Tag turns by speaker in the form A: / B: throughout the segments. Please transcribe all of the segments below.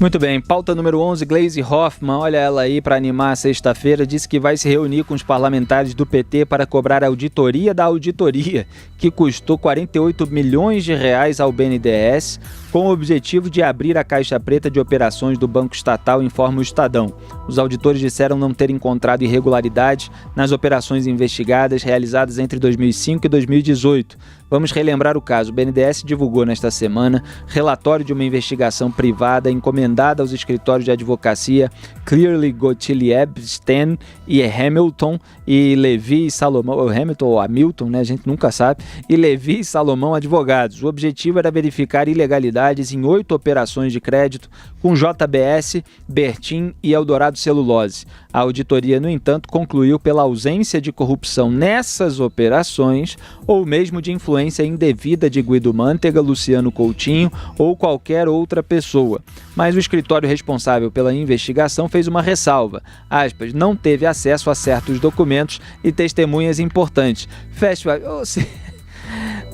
A: Muito bem, pauta número 11, Gleisi Hoffmann, olha ela aí para animar a sexta-feira, disse que vai se reunir com os parlamentares do PT para cobrar a auditoria da auditoria, que custou 48 milhões de reais ao BNDES, com o objetivo de abrir a caixa preta de operações do Banco Estatal, informa o Estadão. Os auditores disseram não ter encontrado irregularidades nas operações investigadas realizadas entre 2005 e 2018. Vamos relembrar o caso. O BNDES divulgou nesta semana relatório de uma investigação privada encomendada aos escritórios de advocacia Clearly Gottlieb Steen e Hamilton e Levi e Salomão, ou Hamilton ou Hamilton, né? A gente nunca sabe, e Levi e Salomão advogados. O objetivo era verificar ilegalidades em 8 operações de crédito com JBS, Bertin e Eldorado Celulose. A auditoria, no entanto, concluiu pela ausência de corrupção nessas operações ou mesmo de influência indevida de Guido Mantega, Luciano Coutinho ou qualquer outra pessoa. Mas o escritório responsável pela investigação fez uma ressalva. Aspas, não teve acesso a certos documentos e testemunhas importantes. Fecha.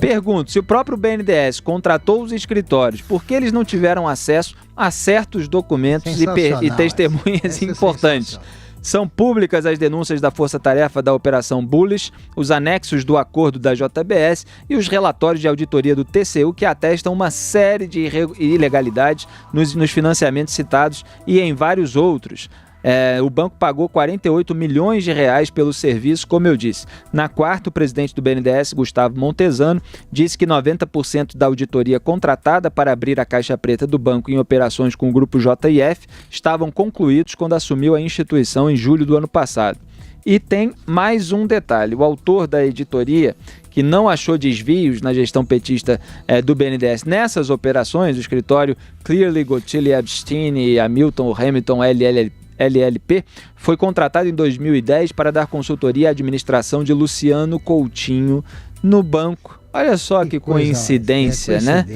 A: Pergunto, se o próprio BNDES contratou os escritórios, por que eles não tiveram acesso a certos documentos e testemunhas importantes? São públicas as denúncias da Força-Tarefa da Operação Bullish, os anexos do acordo da JBS e os relatórios de auditoria do TCU que atestam uma série de ilegalidades nos financiamentos citados e em vários outros. O banco pagou 48 milhões de reais pelo serviço, como eu disse. Na quarta, o presidente do BNDES, Gustavo Montesano, disse que 90% da auditoria contratada para abrir a caixa preta do banco em operações com o grupo JIF estavam concluídos quando assumiu a instituição em julho do ano passado. E tem mais um detalhe, o autor da editoria, que não achou desvios na gestão petista do BNDES nessas operações, o escritório Clearly Gottlieb Steen e Hamilton LLP, foi contratado em 2010 para dar consultoria à administração de Luciano Coutinho no banco. Olha só que coincidência, né?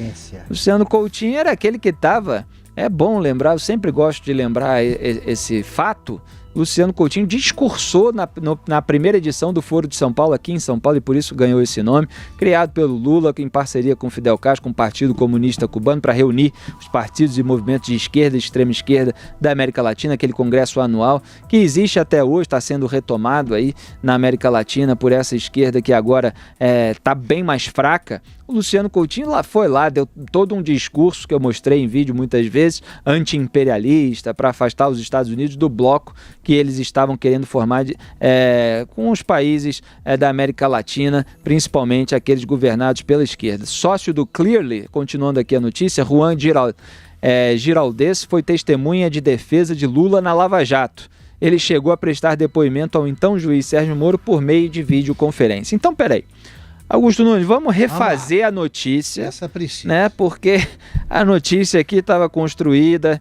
A: Luciano Coutinho era aquele que estava... É bom lembrar, eu sempre gosto de lembrar esse fato. Luciano Coutinho discursou na primeira edição do Foro de São Paulo, aqui em São Paulo, e por isso ganhou esse nome, criado pelo Lula, em parceria com Fidel Castro, com o Partido Comunista Cubano, para reunir os partidos e movimentos de esquerda e extrema esquerda da América Latina, aquele congresso anual, que existe até hoje, está sendo retomado aí na América Latina por essa esquerda que agora está bem mais fraca. O Luciano Coutinho foi lá, deu todo um discurso que eu mostrei em vídeo muitas vezes, anti-imperialista, para afastar os Estados Unidos do bloco que eles estavam querendo formar com os países da América Latina, principalmente aqueles governados pela esquerda. Sócio do Clearly, continuando aqui a notícia, Juan Giraldez foi testemunha de defesa de Lula na Lava Jato. Ele chegou a prestar depoimento ao então juiz Sérgio Moro por meio de videoconferência. Então, peraí. Augusto Nunes, vamos refazer a notícia,
B: essa precisa,
A: né? Porque a notícia aqui estava construída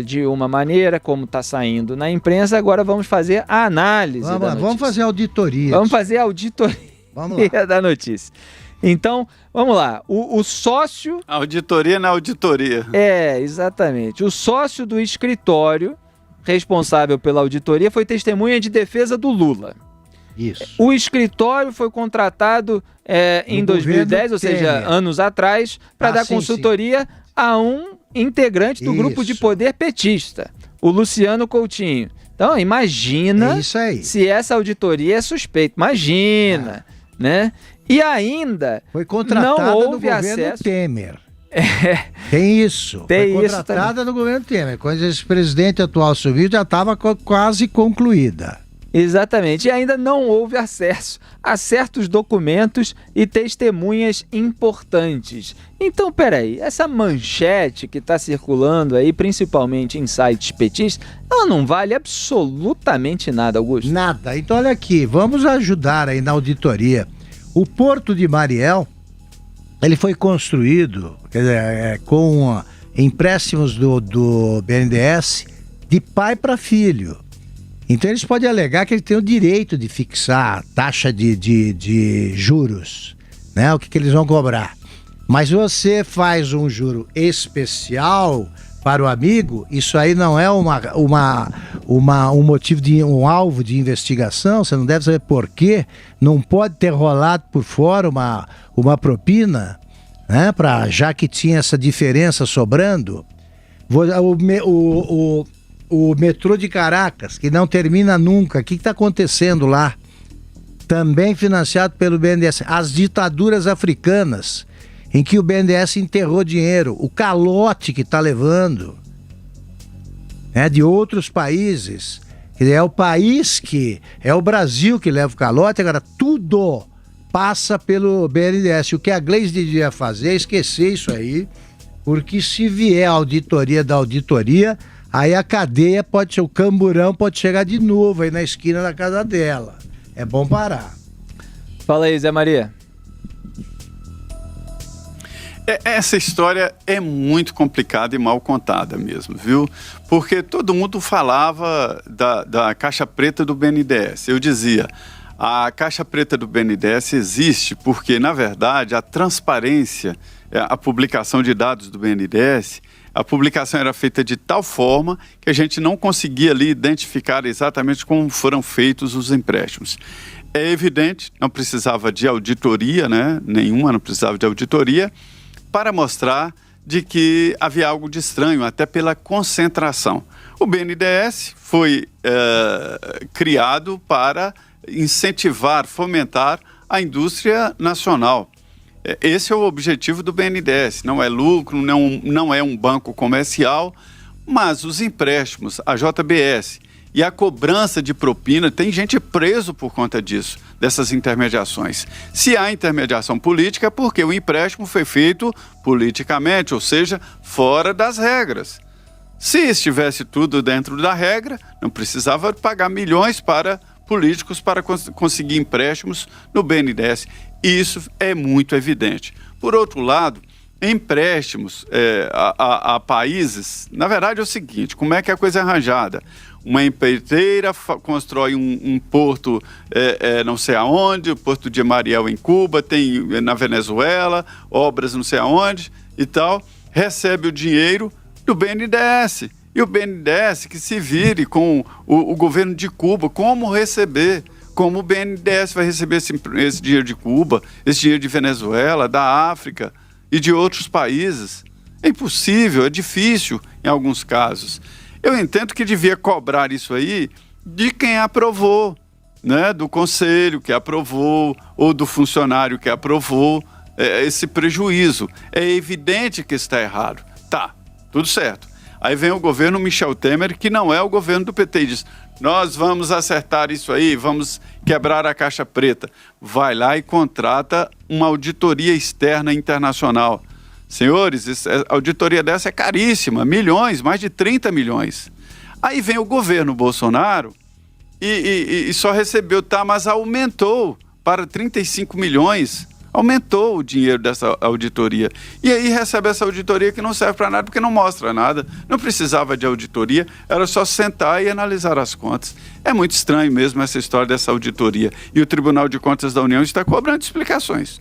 A: de uma maneira, como está saindo na imprensa, agora vamos fazer a análise da notícia.
B: Vamos fazer a auditoria.
A: Vamos fazer a auditoria da notícia. Então, vamos lá, o sócio...
C: Auditoria na auditoria.
A: Exatamente. O sócio do escritório responsável pela auditoria foi testemunha de defesa do Lula.
B: Isso.
A: O escritório foi contratado em 2010, ou seja, anos atrás, para dar consultoria a um integrante do grupo de poder petista, o Luciano Coutinho. Então, imagina se essa auditoria é suspeita. Imagina, né? E ainda
B: foi contratada
A: não houve
B: no governo
A: acesso...
B: Temer. Tem isso. Foi contratada no governo Temer. Quando esse presidente atual subiu, já estava quase concluída.
A: Exatamente, e ainda não houve acesso a certos documentos e testemunhas importantes. Então, peraí, essa manchete que está circulando aí, principalmente em sites petistas, ela não vale absolutamente nada, Augusto.
B: Nada. Então, olha aqui, vamos ajudar aí na auditoria. O Porto de Mariel, ele foi construído, quer dizer, com empréstimos do BNDES de pai para filho. Então eles podem alegar que ele tem o direito de fixar a taxa de juros, né? O que eles vão cobrar. Mas você faz um juro especial para o amigo, isso aí não é um motivo de um alvo de investigação, você não deve saber por quê, não pode ter rolado por fora uma propina, né? Já que tinha essa diferença sobrando. O metrô de Caracas, que não termina nunca, o que está acontecendo lá? Também financiado pelo BNDES. As ditaduras africanas, em que o BNDES enterrou dinheiro, o calote que está levando, né, de outros países. É o país é o Brasil que leva o calote, agora tudo passa pelo BNDES. O que a Gleisi devia fazer é esquecer isso aí, porque se vier a auditoria da auditoria, aí a cadeia pode ser, o camburão pode chegar de novo aí na esquina da casa dela. É bom parar.
A: Fala aí, Zé Maria.
C: Essa história é muito complicada e mal contada mesmo, viu? Porque todo mundo falava da caixa preta do BNDES. Eu dizia, a caixa preta do BNDES existe porque, na verdade, a transparência, a publicação de dados do BNDES, a publicação era feita de tal forma que a gente não conseguia ali identificar exatamente como foram feitos os empréstimos. É evidente, não precisava de auditoria, né? Nenhuma, não precisava de auditoria, para mostrar de que havia algo de estranho, até pela concentração. O BNDES foi criado para incentivar, fomentar a indústria nacional. Esse é o objetivo do BNDES, não é lucro, não é um banco comercial, mas os empréstimos, a JBS e a cobrança de propina, tem gente preso por conta disso, dessas intermediações. Se há intermediação política, é porque o empréstimo foi feito politicamente, ou seja, fora das regras. Se estivesse tudo dentro da regra, não precisava pagar milhões para políticos para conseguir empréstimos no BNDES. Isso é muito evidente. Por outro lado, empréstimos a países, na verdade é o seguinte, como é que a coisa é arranjada? Uma empreiteira constrói um porto não sei aonde, o Porto de Mariel em Cuba, tem na Venezuela, obras não sei aonde e tal, recebe o dinheiro do BNDES. E o BNDES que se vire com o governo de Cuba, como receber, como o BNDES vai receber esse dinheiro de Cuba, esse dinheiro de Venezuela, da África e de outros países. É impossível, é difícil em alguns casos. Eu entendo que devia cobrar isso aí de quem aprovou, né? Do conselho que aprovou ou do funcionário que aprovou esse prejuízo. É evidente que está errado. Tá, tudo certo. Aí vem o governo Michel Temer, que não é o governo do PT, e diz, nós vamos acertar isso aí, vamos quebrar a caixa preta. Vai lá e contrata uma auditoria externa internacional. Senhores, a auditoria dessa é caríssima, milhões, mais de 30 milhões. Aí vem o governo Bolsonaro e só recebeu, mas aumentou para 35 milhões, aumentou o dinheiro dessa auditoria. E aí recebe essa auditoria que não serve para nada, porque não mostra nada, não precisava de auditoria, era só sentar e analisar as contas. É muito estranho mesmo essa história dessa auditoria. E o Tribunal de Contas da União está cobrando explicações.